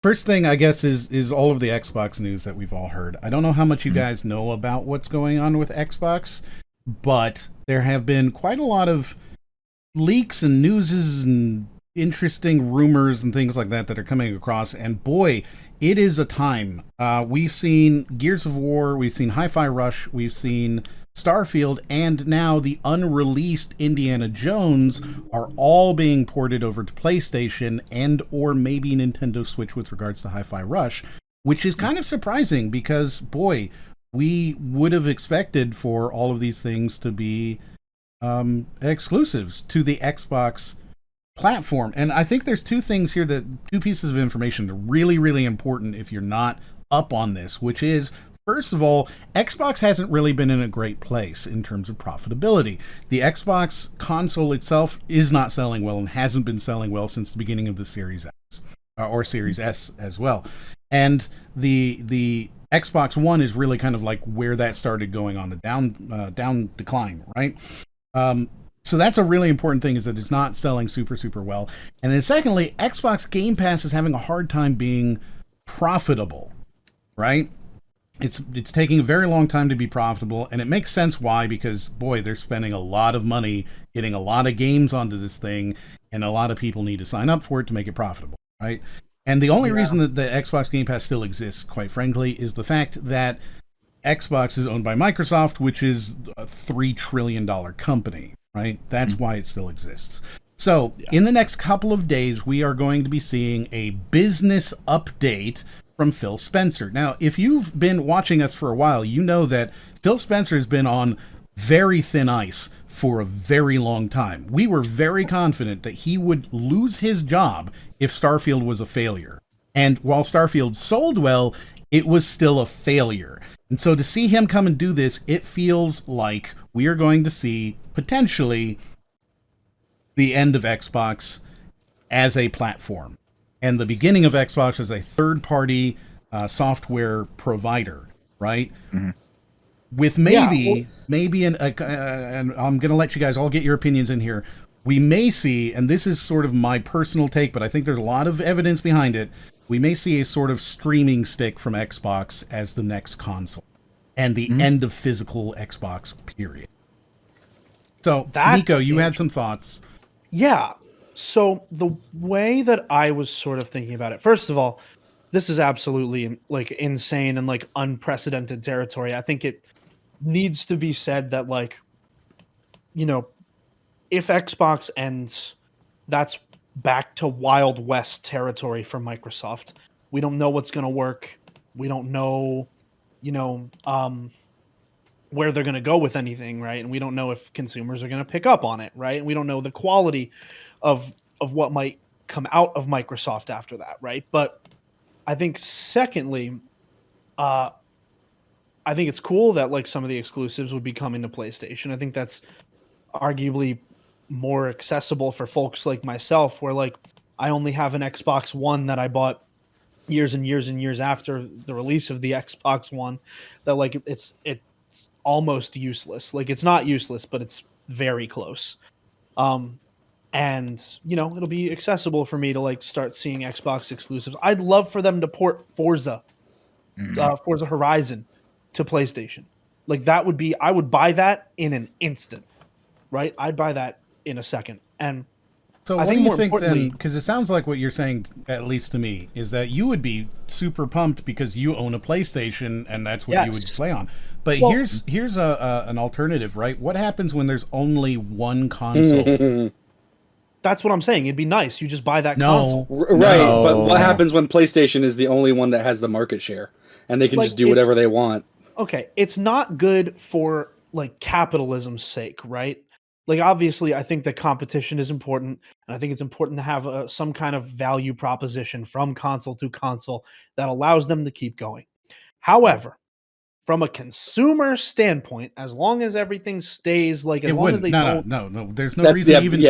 First thing, I guess, is all of the Xbox news that we've all heard. I don't know how much you guys know about what's going on with Xbox, but there have been quite a lot of leaks and newses and interesting rumors and things like that are coming across. And boy, it is a time. We've seen Gears of War, we've seen Hi-Fi Rush, we've seen Starfield, and now the unreleased Indiana Jones are all being ported over to PlayStation and or maybe Nintendo Switch with regards to Hi-Fi Rush, which is kind of surprising because, boy, we would have expected for all of these things to be exclusives to the Xbox platform. And I think there's two pieces of information that are really, really important if you're not up on this, which is, first of all, Xbox hasn't really been in a great place in terms of profitability. The Xbox console itself is not selling well and hasn't been selling well since the beginning of the Series X or Series S as well. And the Xbox One is really kind of like where that started going on the down decline, right? So that's a really important thing, is that it's not selling super, super well. And then secondly, Xbox Game Pass is having a hard time being profitable, right? It's taking a very long time to be profitable, and it makes sense why, because, boy, they're spending a lot of money getting a lot of games onto this thing, and a lot of people need to sign up for it to make it profitable, right? And the only reason that the Xbox Game Pass still exists, quite frankly, is the fact that Xbox is owned by Microsoft, which is a $3 trillion company, right? That's why it still exists. So in the next couple of days, we are going to be seeing a business update from Phil Spencer. Now, if you've been watching us for a while, you know that Phil Spencer has been on very thin ice for a very long time. We were very confident that he would lose his job if Starfield was a failure. And while Starfield sold well, it was still a failure. And so to see him come and do this, it feels like we are going to see potentially the end of Xbox as a platform and the beginning of Xbox as a third-party software provider, right? Mm-hmm. With maybe, and I'm going to let you guys all get your opinions in here. We may see, and this is sort of my personal take, but I think there's a lot of evidence behind it, we may see a sort of streaming stick from Xbox as the next console and the end of physical Xbox, period. So, Nico, you had some thoughts. Yeah. So the way that I was sort of thinking about it, first of all, this is absolutely like insane and like unprecedented territory. I think it needs to be said that, like, you know, if Xbox ends, that's back to Wild West territory for Microsoft. We don't know what's going to work. We don't know, where they're going to go with anything, right? And we don't know if consumers are going to pick up on it, right? And we don't know the quality of what might come out of Microsoft after that, right? But I think secondly, I think it's cool that like some of the exclusives would be coming to PlayStation. I think that's arguably more accessible for folks like myself, where like I only have an Xbox One that I bought years and years and years after the release of the Xbox One, that like it's almost useless. Like it's not useless, but it's very close. And it'll be accessible for me to like start seeing Xbox exclusives. I'd love for them to port Forza Horizon to PlayStation. Like that would be, I would buy that in an instant, right? I'd buy that in a second. And so what do you think then? Because it sounds like what you're saying, at least to me, is that you would be super pumped because you own a PlayStation and that's what you would play on. But here's an alternative, right? What happens when there's only one console? That's what I'm saying. It'd be nice. You just buy that console. Right. No. But what happens when PlayStation is the only one that has the market share and they can like, just do whatever they want? Okay. It's not good for like capitalism's sake, right? Like obviously I think that competition is important, and I think it's important to have some kind of value proposition from console to console that allows them to keep going. However, from a consumer standpoint, as long as everything stays like as long as they don't... No. There's no reason we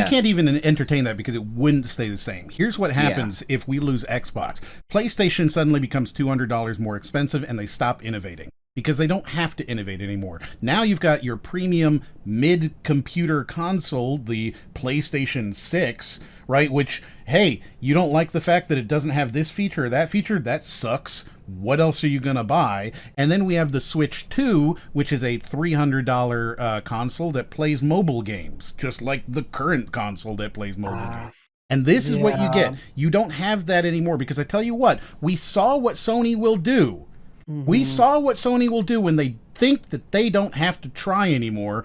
can't even entertain that because it wouldn't stay the same. Here's what happens if we lose Xbox. PlayStation suddenly becomes $200 more expensive and they stop innovating. because they don't have to innovate anymore. Now you've got your premium mid-computer console, the PlayStation 6, right? Which, hey, you don't like the fact that it doesn't have this feature or that feature? That sucks. What else are you going to buy? And then we have the Switch 2, which is a $300 console that plays mobile games, just like the current console that plays mobile games. And this is what you get. You don't have that anymore, because I tell you what, we saw what Sony will do. We saw what Sony will do when they think that they don't have to try anymore.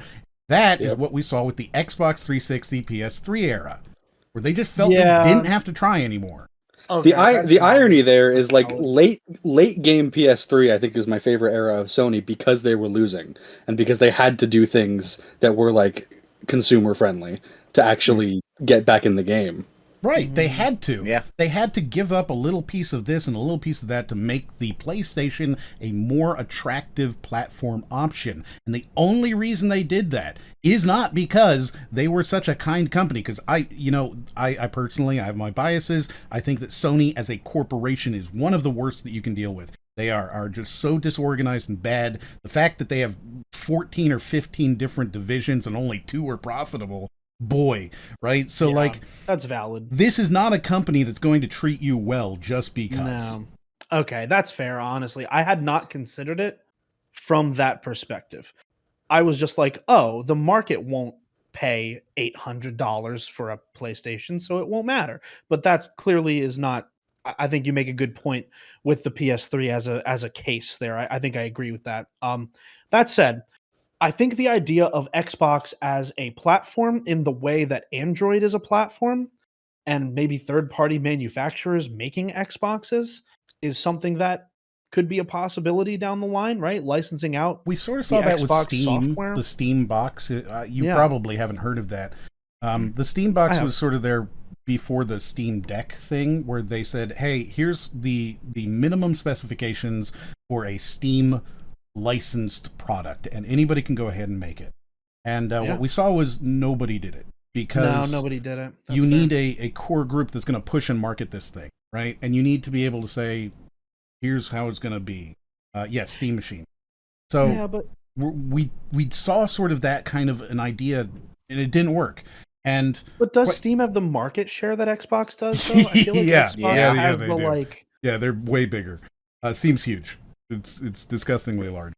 That is what we saw with the Xbox 360 PS3 era, where they just felt they didn't have to try anymore. Okay, the irony there is, like, late game PS3, I think, is my favorite era of Sony, because they were losing and because they had to do things that were, like, consumer friendly to actually get back in the game. Right, they had to. Yeah. They had to give up a little piece of this and a little piece of that to make the PlayStation a more attractive platform option. And the only reason they did that is not because they were such a kind company, because I personally, I have my biases. I think that Sony as a corporation is one of the worst that you can deal with. They are just so disorganized and bad. The fact that they have 14 or 15 different divisions and only 2 are profitable, boy, right? So, like, that's valid. This is not a company that's going to treat you well just because. No. Okay, that's fair, honestly. I had not considered it from that perspective. I was just like, oh, the market won't pay $800 for a PlayStation, so it won't matter. But that clearly is not. I think you make a good point with the PS3 as a case there. I think I agree with that. That said, I think the idea of Xbox as a platform in the way that Android is a platform, and maybe third-party manufacturers making Xboxes, is something that could be a possibility down the line, right? Licensing out. We sort of saw that Xbox with Steam, software. the Steam box. You probably haven't heard of that. The Steam box was sort of there before the Steam Deck thing, where they said, hey, here's the minimum specifications for a Steam licensed product, and anybody can go ahead and make it. And what we saw was nobody did it, because nobody did it. That's you need a core group that's going to push and market this thing, right? And you need to be able to say, here's how it's going to be. Steam machine. So but we saw sort of that kind of an idea, and it didn't work. But does Steam have the market share that Xbox does, though? I feel like Xbox has they the do. like. Yeah, they're way bigger. Steam's huge. It's disgustingly large.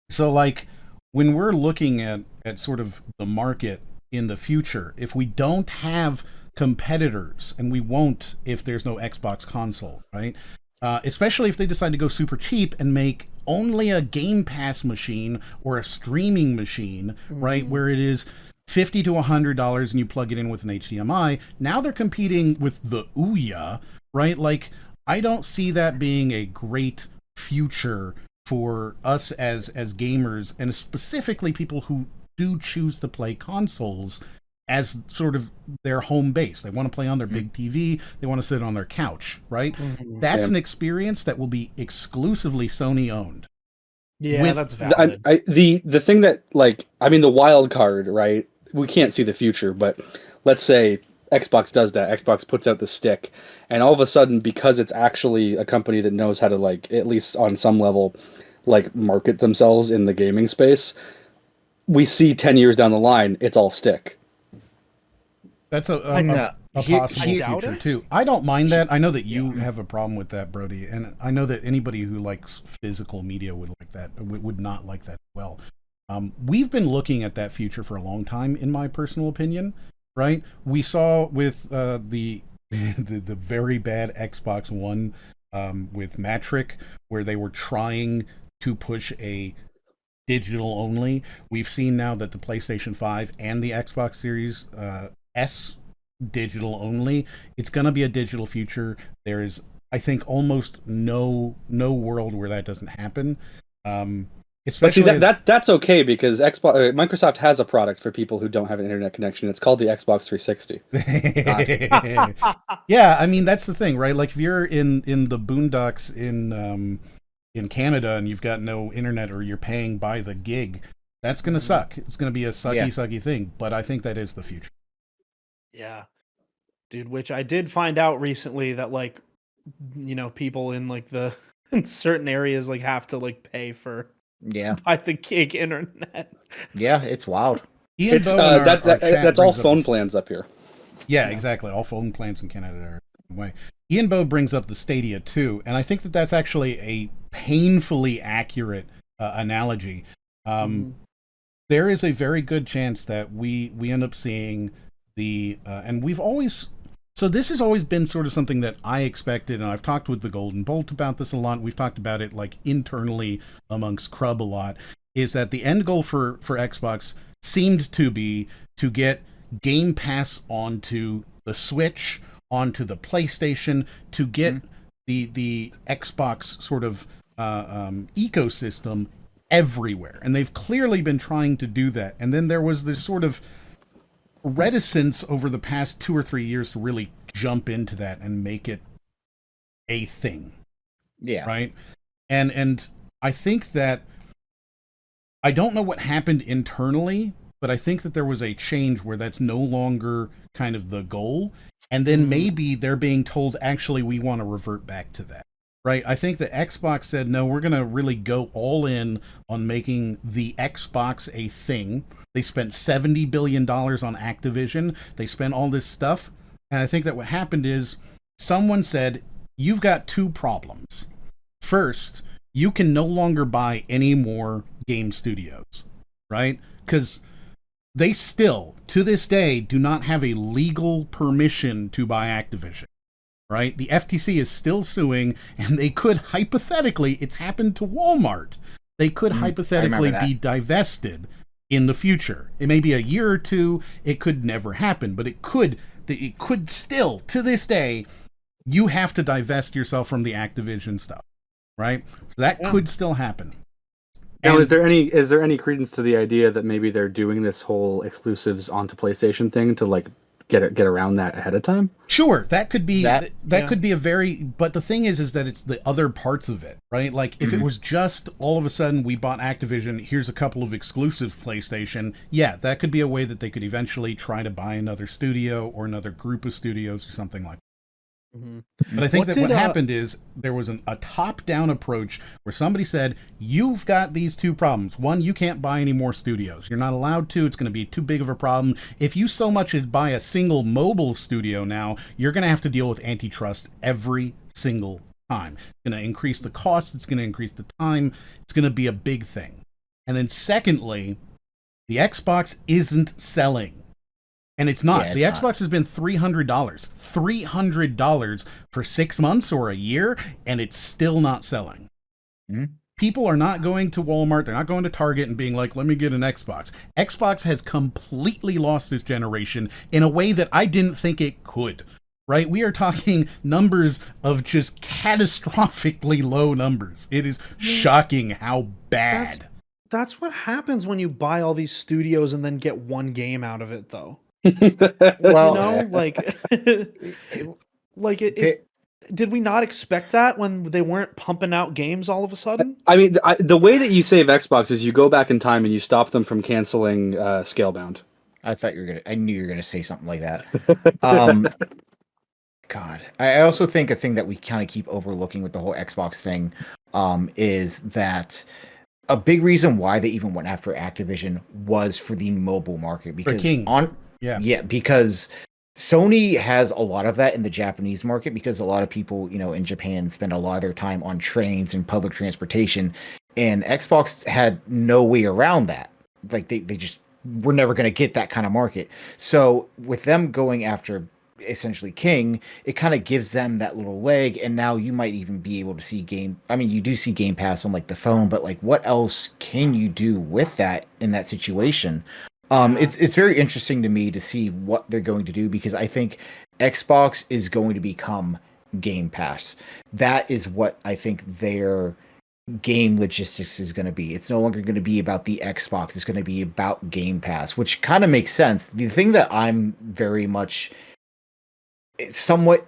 So, like, when we're looking at sort of the market in the future, if we don't have competitors, and we won't if there's no Xbox console, right? Especially if they decide to go super cheap and make only a Game Pass machine or a streaming machine, right, where it is $50 to $100 and you plug it in with an HDMI. Now they're competing with the Ouya, right? Like, I don't see that being a great future for us as gamers, and specifically people who do choose to play consoles as sort of their home base. They want to play on their big TV. They want to sit on their couch, right? That's an experience that will be exclusively Sony owned. Yeah, that's valid. The thing that, like, I mean, the wild card, right? We can't see the future, but let's say Xbox does that. Xbox puts out the stick, and all of a sudden, because it's actually a company that knows how to, like, at least on some level, like, market themselves in the gaming space, we see 10 years down the line, it's all stick. That's a possible future too. I don't mind that. I know that you have a problem with that, Brody, and I know that anybody who likes physical media would like that. Would not like that as well. We've been looking at that future for a long time, in my personal opinion. Right? We saw with the very bad Xbox One with Matric, where they were trying to push a digital only. We've seen now that the PlayStation 5 and the Xbox Series S digital only. It's going to be a digital future. There is, I think, almost no world where that doesn't happen. Especially but see, that's okay, because Microsoft has a product for people who don't have an internet connection. It's called the Xbox 360. Yeah, I mean, that's the thing, right? Like, if you're in the boondocks in Canada and you've got no internet, or you're paying by the gig, that's going to suck. It's going to be a sucky thing, but I think that is the future. Yeah. Dude, which I did find out recently that, like, you know, people in, like, the in certain areas like have to like pay for Yeah. buy the gig internet. Yeah, it's wild. Ian It's Bowe in our chat that's all brings up phone this- plans up here. Yeah, exactly. All phone plans in Canada are the same way. Ian Bowe brings up the Stadia too, and I think that that's actually a painfully accurate analogy. There is a very good chance that we end up seeing and we've always. So this has always been sort of something that I expected, and I've talked with the Golden Bolt about this a lot. We've talked about it like internally amongst Crub a lot. Is that the end goal for Xbox seemed to be to get Game Pass onto the Switch, onto the PlayStation, to get the Xbox sort of ecosystem everywhere. And they've clearly been trying to do that. And then there was this sort of reticence over the past 2 or 3 years to really jump into that and make it a thing. Yeah. Right? And I think that I don't know what happened internally, but I think that there was a change where that's no longer kind of the goal. And then maybe they're being told, actually, we want to revert back to that. Right? I think that Xbox said, no, we're going to really go all in on making the Xbox a thing. They spent $70 billion on Activision. They spent all this stuff. And I think that what happened is someone said, you've got 2 problems. First, you can no longer buy any more game studios, right? Because they still, to this day, do not have a legal permission to buy Activision, right? The FTC is still suing, and they could hypothetically, it's happened to Walmart, they could hypothetically be divested in the future. It may be a year or 2, it could never happen, but it could still, to this day, you have to divest yourself from the Activision stuff, right? So that could still happen. Now, is there any credence to the idea that maybe they're doing this whole exclusives onto PlayStation thing to like get around that ahead of time? Sure, that could be that could be a very. But the thing is that it's the other parts of it, right? Like if it was just all of a sudden we bought Activision, here's a couple of exclusive PlayStation. Yeah, that could be a way that they could eventually try to buy another studio or another group of studios or something like that. But I think what happened is there was a top-down approach where somebody said, you've got these 2 problems. One, you can't buy any more studios. You're not allowed to. It's going to be too big of a problem. If you so much as buy a single mobile studio now, you're going to have to deal with antitrust every single time. It's going to increase the cost. It's going to increase the time. It's going to be a big thing. And then secondly, the Xbox isn't selling. And it's not. The Xbox has been $300 for 6 months or a year, and it's still not selling. People are not going to Walmart. They're not going to Target and being like, let me get an Xbox. Xbox has completely lost this generation in a way that I didn't think it could. Right? We are talking numbers of just catastrophically low numbers. It is shocking how bad. That's what happens when you buy all these studios and then get one game out of it, though. Well, did we not expect that when they weren't pumping out games all of a sudden? I mean, the way that you save Xbox is you go back in time and you stop them from canceling Scalebound. I knew you were gonna say something like that. God, I also think a thing that we kind of keep overlooking with the whole Xbox thing is that a big reason why they even went after Activision was for the mobile market because because Sony has a lot of that in the Japanese market because a lot of people, in Japan spend a lot of their time on trains and public transportation, and Xbox had no way around that. Like they just were never going to get that kind of market. So with them going after essentially King, it kind of gives them that little leg, and now you might even be able to see you do see Game Pass on like the phone, but like what else can you do with that in that situation? It's very interesting to me to see what they're going to do because I think Xbox is going to become Game Pass. That is what I think their game logistics is going to be. It's no longer going to be about the Xbox. It's going to be about Game Pass, which kind of makes sense. The thing that I'm very much somewhat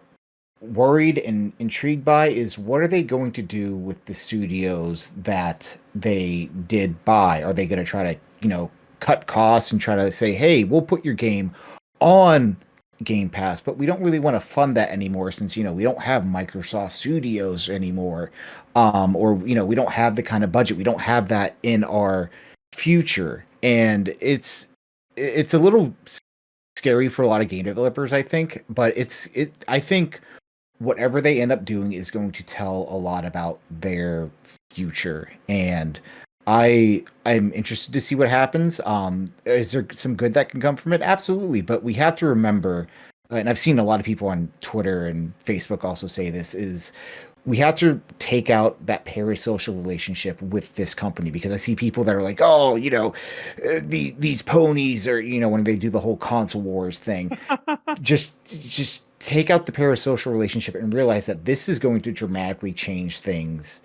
worried and intrigued by is what are they going to do with the studios that they did buy? Are they going to try to, cut costs and try to say, hey, we'll put your game on Game Pass, but we don't really want to fund that anymore since we don't have Microsoft Studios anymore, or we don't have the kind of budget. We don't have that in our future, and it's a little scary for a lot of game developers, I think. But I think whatever they end up doing is going to tell a lot about their future, and I'm interested to see what happens. Is there some good that can come from it? Absolutely, but we have to remember, and I've seen a lot of people on Twitter and Facebook also say this, is we have to take out that parasocial relationship with this company, because I see people that are like, oh, these ponies, or when they do the whole console wars thing, just take out the parasocial relationship and realize that this is going to dramatically change things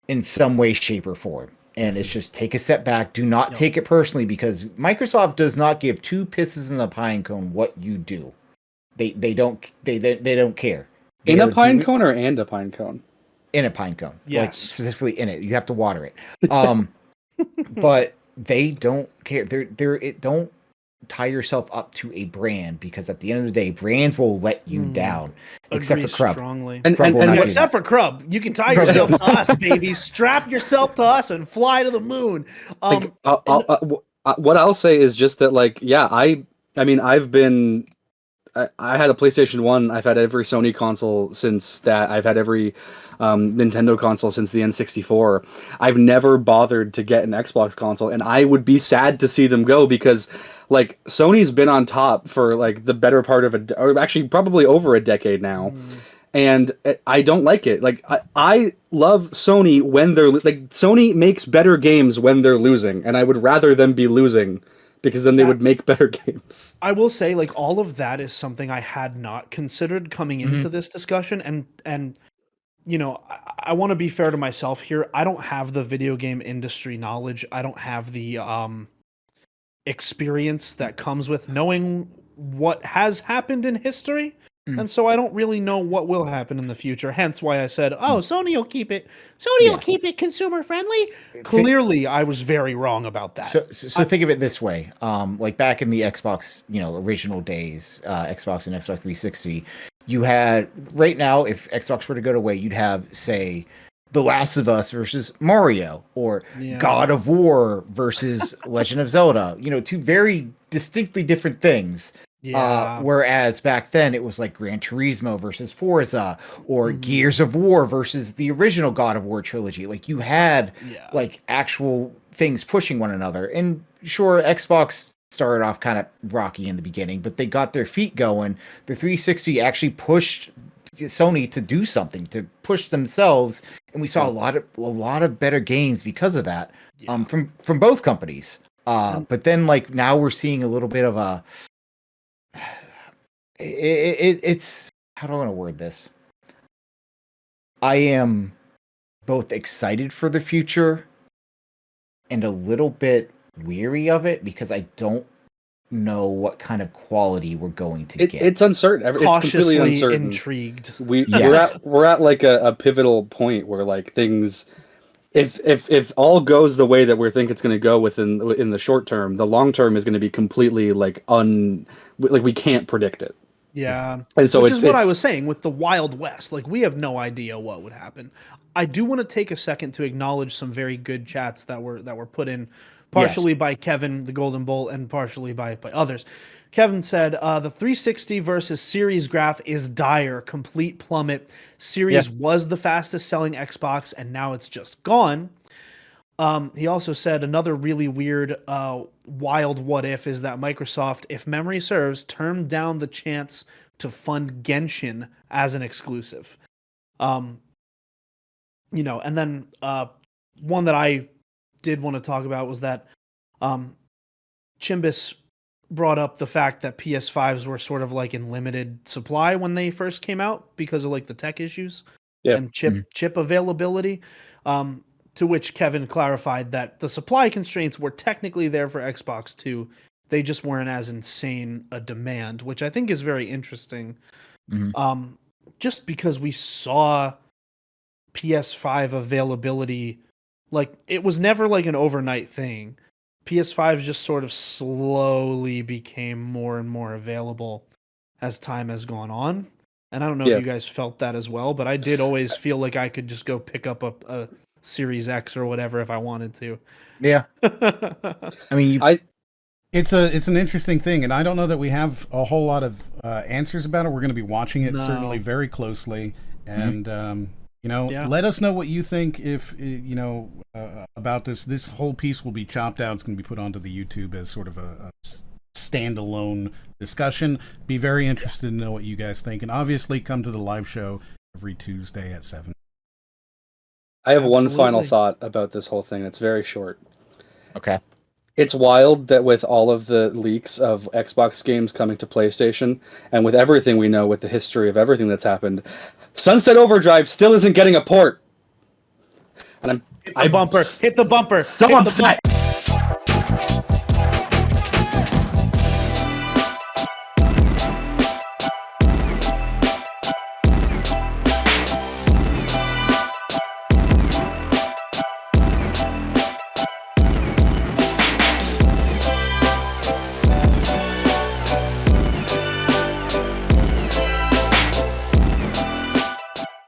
in some way, shape, or form. And it's just take a step back. Do not take it personally, because Microsoft does not give two pisses in a pine cone what you do. They don't care. In a pine cone or and a pine cone? In a pine cone. Yes. Like specifically in it. You have to water it. But they don't care. Don't tie yourself up to a brand, because at the end of the day, brands will let you down. Except for Crub. Strongly. And except for Crub, you can tie yourself to us, baby. Strap yourself to us and fly to the moon. What I'll say is just that, I mean, I had a PlayStation 1. I've had every Sony console since that. I've had every Nintendo console since the N64. I've never bothered to get an Xbox console, and I would be sad to see them go, because Sony's been on top for the better part of or actually probably over a decade now. And I don't like it. I love Sony when they're Sony makes better games when they're losing, and I would rather them be losing, because then they would make better games. I will say, all of that is something I had not considered coming into this discussion, and I want to be fair to myself here. I don't have the video game industry knowledge. I don't have the experience that comes with knowing what has happened in history. And so I don't really know what will happen in the future. Hence why I said, Sony will keep it. Sony will keep it consumer friendly. Clearly, I was very wrong about that. So think of it this way. Back in the Xbox, original days, Xbox and Xbox 360, you had, right now, if Xbox were to go away, you'd have, say, The Last of Us versus Mario, or God of War versus Legend of Zelda. Two very distinctly different things. Yeah. Whereas back then it was Gran Turismo versus Forza, or Gears of War versus the original God of War trilogy. You had actual things pushing one another. And sure, Xbox started off kind of rocky in the beginning, but they got their feet going. The 360 actually pushed Sony to do something, to push themselves, and we saw a lot of better games because of that. From both companies. But then now we're seeing a little bit of a it's how do I want to word this? I am both excited for the future and a little bit weary of it, because I don't know what kind of quality we're going to get. It's uncertain. It's completely uncertain. Intrigued. We're at a pivotal point where things, if all goes the way that we think it's going to go in the short term, the long term is going to be completely we can't predict it. Yeah. And so Which is what I was saying with the Wild West. We have no idea what would happen. I do want to take a second to acknowledge some very good chats that were put in, partially by Kevin, the Golden Bull, and partially by others. Kevin said, the 360 versus Series graph is dire, complete plummet. Series was the fastest selling Xbox, and now it's just gone. He also said another really weird, wild what if is that Microsoft, if memory serves, turned down the chance to fund Genshin as an exclusive. And then one that I did want to talk about was that Chimbus brought up the fact that PS5s were sort of in limited supply when they first came out because of the tech issues and chip availability. To which Kevin clarified that the supply constraints were technically there for Xbox too. They just weren't as insane a demand, which I think is very interesting. Just because we saw PS5 availability, it was never an overnight thing. PS5 just sort of slowly became more and more available as time has gone on. And I don't know Yeah. if you guys felt that as well, but I did always feel like I could just go pick up a Series X or whatever if I wanted to. Yeah. I mean, it's an interesting thing, and I don't know that we have a whole lot of answers about it. We're going to be watching it certainly very closely, and let us know what you think if about this. This whole piece will be chopped out. It's going to be put onto the YouTube as sort of a standalone discussion. Be very interested to know what you guys think, and obviously come to the live show every Tuesday at 7. I have one final thought about this whole thing. It's very short. Okay. It's wild that with all of the leaks of Xbox games coming to PlayStation, and with everything we know with the history of everything that's happened, Sunset Overdrive still isn't getting a port. And hit the bumper. So upset.